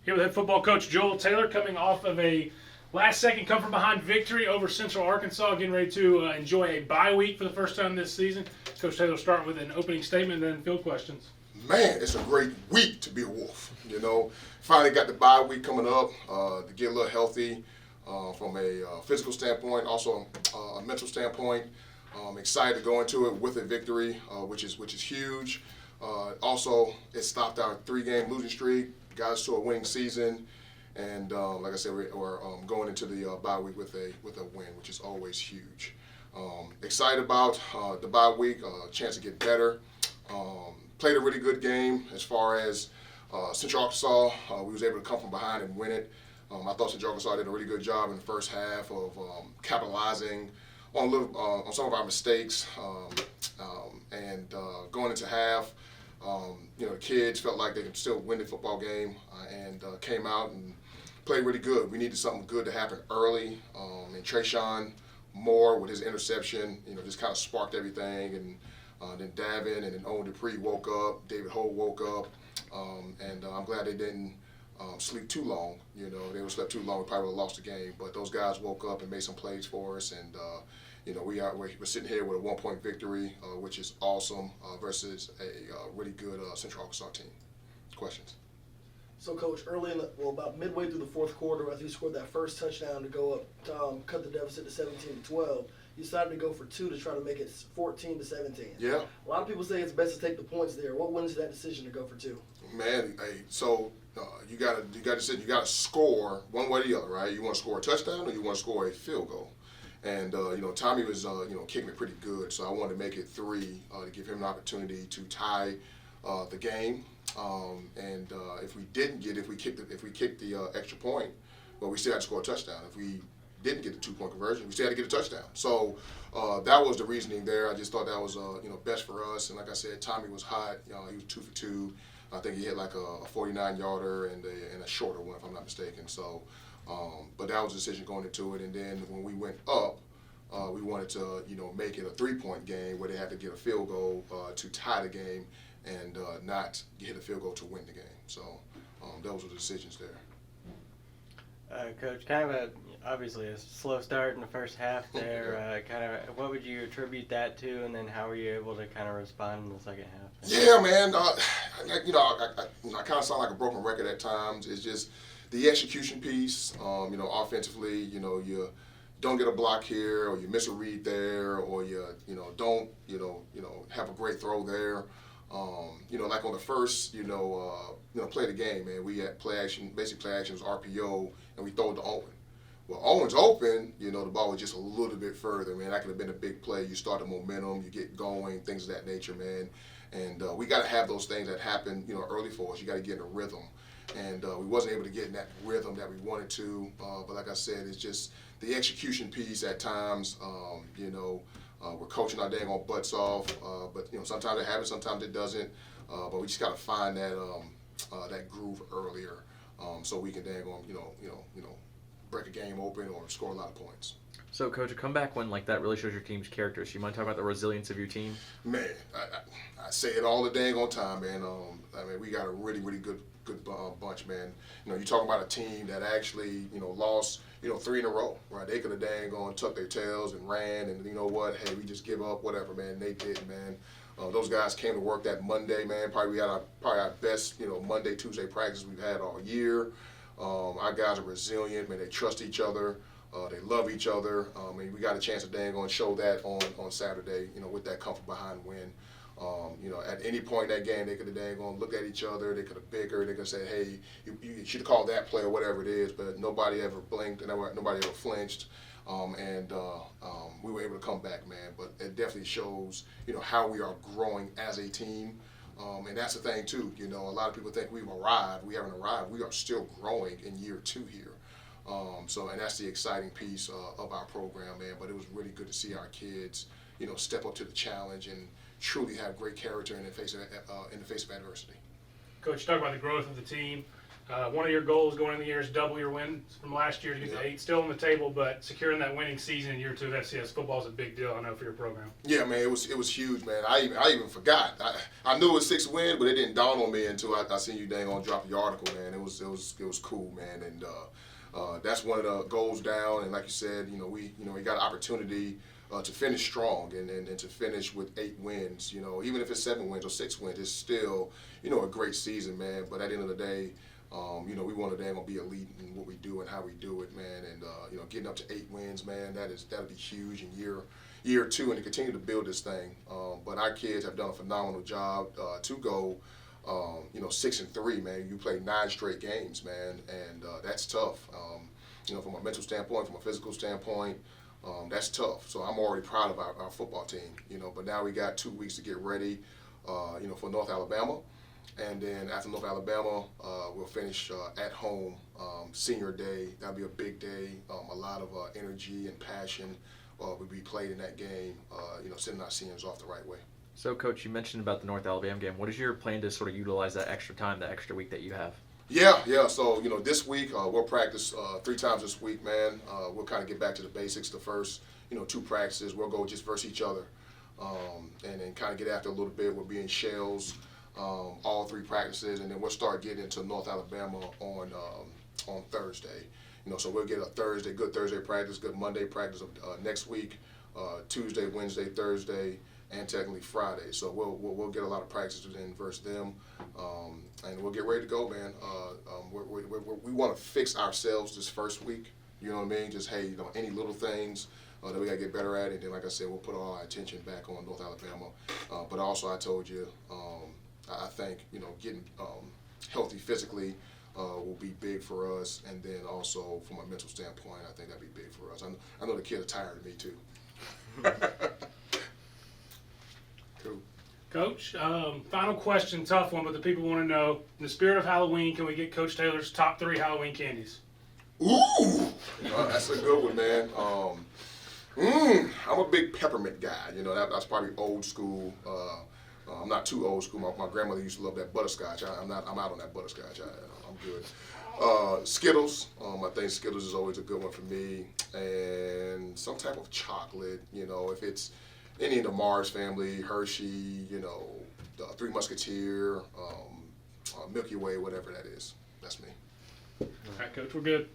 Here with head football coach Joel Taylor, coming off of a last-second come-from-behind victory over Central Arkansas, getting ready to enjoy a bye week for the first time this season. Coach Taylor will start with an opening statement and then field questions. Man, it's a great week to be a Wolf. Finally got the bye week coming up to get a little healthy from a physical standpoint, also a mental standpoint. Excited to go into it with a victory, which is huge. Also, it stopped our 3-game losing streak, got us to a winning season, and like I said, we're going into the bye week with a win, which is always huge. Excited about the bye week, chance to get better. Played a really good game as far as Central Arkansas. We was able to come from behind and win it. I thought Central Arkansas did a really good job in the first half of capitalizing on some of our mistakes, and going into half, the kids felt like they could still win the football game, and came out and played really good. We needed something good to happen early, and Trayshawn Moore with his interception, just kind of sparked everything, and then Davin and then Owen Dupree woke up, David Ho woke up, and I'm glad they didn't sleep too long. They would have slept too long, we probably would have lost the game. But those guys woke up and made some plays for us, and we're sitting here with a 1-point victory, which is awesome, versus a really good Central Arkansas team. Questions? So, Coach, about midway through the fourth quarter, after you scored that first touchdown to go up, to cut the deficit to 17-12, you decided to go for 2 to try to make it 14-17. Yeah. A lot of people say it's best to take the points there. What wins that decision to go for 2? Man, you gotta score one way or the other, right? You want to score a touchdown or you want to score a field goal. And Tommy was kicking it pretty good, so I wanted to make it 3 to give him an opportunity to tie the game. And if we kicked the extra point, well, we still had to score a touchdown. If we didn't get the 2-point conversion, we still had to get a touchdown. So that was the reasoning there. I just thought that was best for us. And like I said, Tommy was hot. He was 2 for 2. I think he hit like a 49-yarder and a shorter one, if I'm not mistaken. So, but that was the decision going into it. And then when we went up, we wanted to make it a 3-point game where they had to get a field goal to tie the game, and not hit a field goal to win the game. So those were the decisions there. Coach, obviously a slow start in the first half there. What would you attribute that to, and then how were you able to kind of respond in the second half? Yeah, man. I kind of sound like a broken record at times. It's just the execution piece. Offensively, you don't get a block here, or you miss a read there, or you don't have a great throw there. Like on the first play of the game, man, we had play action. Basic play action was RPO, and we throw it to Owen. Well, Owen's open, the ball was just a little bit further, man. That could have been a big play. You start the momentum, you get going, things of that nature, man. And we got to have those things that happen, early for us. You got to get in a rhythm. And we wasn't able to get in that rhythm that we wanted to. But like I said, it's just the execution piece at times. We're coaching our dang on butts off. But sometimes it happens, sometimes it doesn't. But we just got to find that groove earlier, so we can dang on break a game open or score a lot of points. So, Coach, a comeback win like that really shows your team's character. So you want to talk about the resilience of your team? Man, I say it all the dang on time, man. We got a really, really good bunch, man. You talking about a team that actually, lost, 3 in a row, right? They could have dang on tucked their tails and ran, and you know what? Hey, we just give up, whatever, man. They didn't, man. Those guys came to work that Monday, man. Probably we had our best, Monday, Tuesday practice we've had all year. Our guys are resilient, man. They trust each other. They love each other. We got a chance to dang on show that on Saturday, with that come from behind win. At any point in that game, they could have dang on looked at each other. They could have bickered. They could have said, hey, you should have called that play or whatever it is. But nobody ever blinked and nobody ever flinched. We were able to come back, man. But it definitely shows, how we are growing as a team. And that's the thing, too. A lot of people think we've arrived. We haven't arrived. We are still growing in year 2 here. And that's the exciting piece of our program, man. But it was really good to see our kids, step up to the challenge and truly have great character in the face of adversity. Coach, you talk about the growth of the team. One of your goals going in the year is double your wins from last year to get to 8. Still on the table, but securing that winning season in year 2 of FCS football is a big deal, I know, for your program. Yeah, man, it was huge, man. I even forgot. I knew it was 6 wins, but it didn't dawn on me until I seen you dang on drop your article, man. It was cool, man, and that's one of the goals down. And like you said, we got an opportunity to finish strong and to finish with 8 wins. Even if it's 7 wins or 6 wins, it's still a great season, man. But at the end of the day, we want to be elite in what we do and how we do it, man. And getting up to 8 wins, man, that'll be huge in year 2 and to continue to build this thing. But our kids have done a phenomenal job to go 6-3, man. You play 9 straight games, man, and that's tough. From a mental standpoint, from a physical standpoint, that's tough. So I'm already proud of our football team, But now we got 2 weeks to get ready, for North Alabama. And then after North Alabama, we'll finish at home, senior day. That'll be a big day. A lot of energy and passion will be played in that game, sending our seniors off the right way. So, Coach, you mentioned about the North Alabama game. What is your plan to sort of utilize that extra time, that extra week that you have? Yeah. So, this week we'll practice 3 times this week, man. We'll kind of get back to the basics. The first, 2 practices, we'll go just versus each other, and then kind of get after a little bit. We'll be in shells. All 3 practices, and then we'll start getting into North Alabama on Thursday. So we'll get a good Thursday practice, good Monday practice next week, Tuesday, Wednesday, Thursday, and technically Friday. So we'll get a lot of practices in versus them, and we'll get ready to go, man. We want to fix ourselves this first week. You know what I mean? Just any little things that we gotta get better at, and then like I said, we'll put all our attention back on North Alabama. But also, I told you. I think getting healthy physically will be big for us, and then also from a mental standpoint, I think that'd be big for us. I know the kids are tired of me too. Cool. Coach, final question, tough one, but the people want to know, in the spirit of Halloween, can we get Coach Taylor's top 3 Halloween candies? Ooh, that's a good one, man. I'm a big peppermint guy. That's probably old school. I'm not too old school. My grandmother used to love that butterscotch. I'm out on that butterscotch. I'm good. Skittles. I think Skittles is always a good one for me. And some type of chocolate. If it's any of the Mars family, Hershey, the 3 Musketeer, Milky Way, whatever that is. That's me. All right, Coach, we're good.